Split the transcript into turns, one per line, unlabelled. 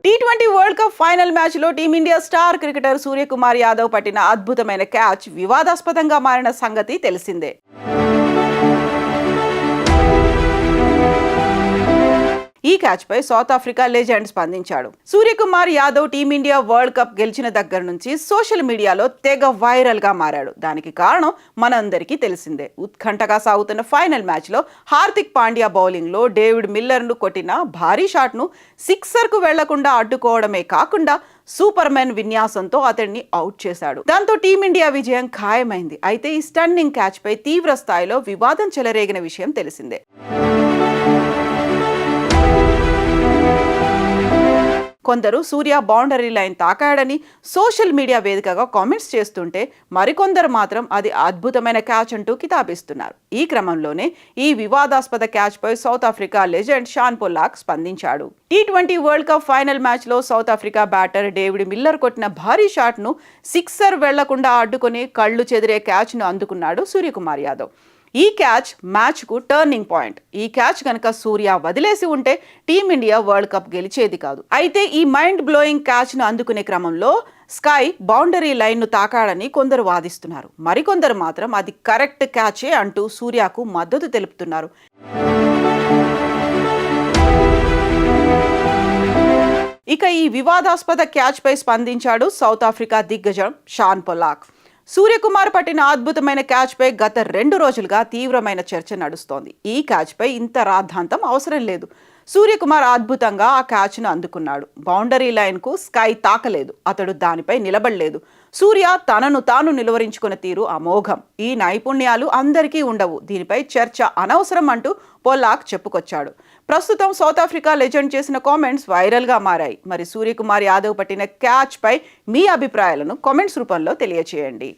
T20 world cup final match లో team India star cricketer Suryakumar Yadav పట్టిన అద్భుతమైన క్యాచ్ వివాదాస్పదంగా మారిన సంగతి తెలిసిందే. ఈ క్యాచ్ పై సౌత్ ఆఫ్రికా లెజెండ్ స్పందించాడు. Suryakumar Yadav team India world cup గెలిచిన దగ్గర నుంచి సోషల్ మీడియాలో తెగ వైరల్ గా మారాడు. దానికి కారణం మనందరికీ తెలిసిందే. ఉత్కంఠగా సాగుతున్న ఫైనల్ మ్యాచ్ లో హార్దిక్ పాండ్యా బౌలింగ్ లో డేవిడ్ మిల్లర్ ను కొట్టిన భారీ షాట్ ను సిక్సర్ కు వెళ్లకుండా అడ్డుకోవడమే కాకుండా సూపర్ మ్యాన్ విన్యాసంతో అతడిని అవుట్ చేశాడు. దాంతో టీమిండియా విజయం ఖాయమైంది. అయితే ఈ స్టన్నింగ్ క్యాచ్ పై తీవ్ర స్థాయిలో వివాదం చెలరేగిన విషయం తెలిసిందే. కొందరు సూర్య బౌండరీ లైన్ తాకాడని సోషల్ మీడియా వేదికగా కామెంట్స్ చేస్తుంటే మరికొందరు మాత్రం అది అద్భుతమైన క్యాచ్ అంటూ కితాబిస్తున్నారు. ఈ క్రమంలోనే ఈ వివాదాస్పద క్యాచ్ పై South Africa legend Shaun Pollock స్పందించాడు. టీ20 వరల్డ్ కప్ ఫైనల్ మ్యాచ్ లో South Africa batter David Miller కొట్టిన భారీ షాట్ ను సిక్సర్ వెళ్లకుండా అడ్డుకుని కళ్లు చెదిరే క్యాచ్ ను అందుకున్నాడు సూర్యకుమార్ యాదవ్. ఈ క్యాచ్ మ్యాచ్ కు టర్నింగ్ పాయింట్. ఈ క్యాచ్ కనుక సూర్య వదిలేసి ఉంటే టీమిండియా వరల్డ్ కప్ గెలిచేది కాదు. అయితే ఈ మైండ్ బ్లోయింగ్ క్యాచ్ ను అందుకునే క్రమంలో స్కై బౌండరీ లైన్ ను తాకాడని కొందరు వాదిస్తున్నారు. మరికొందరు మాత్రం అది కరెక్ట్ క్యాచే అంటూ సూర్యకు మద్దతు తెలుపుతున్నారు. ఇక ఈ వివాదాస్పద క్యాచ్ పై స్పందించాడు సౌత్ ఆఫ్రికా దిగ్గజం షాన్ పొల్లాక్. సూర్యకుమార్ పట్టిన అద్భుతమైన క్యాచ్ పై గత 2 రోజులుగా తీవ్రమైన చర్చ నడుస్తోంది. ఈ క్యాచ్ పై ఇంత రాద్ధాంతం అవసరం లేదు. సూర్యకుమార్ అద్భుతంగా ఆ క్యాచ్ ను అందుకున్నాడు. బౌండరీ లైన్ కు స్కై తాకలేదు. అతడు దానిపై నిలబడలేదు. సూర్య తనను తాను నిలువరించుకున్న తీరు అమోఘం. ఈ నైపుణ్యాలు అందరికీ ఉండవు. దీనిపై చర్చ అనవసరం అంటూ పొల్లాక్ చెప్పుకొచ్చాడు. ప్రస్తుతం సౌత్ ఆఫ్రికా లెజెండ్ చేసిన కామెంట్స్ వైరల్ గా మారాయి. మరి సూర్యకుమార్ యాదవ్ పట్టిన క్యాచ్ పై మీ అభిప్రాయాలను కామెంట్స్ రూపంలో తెలియచేయండి.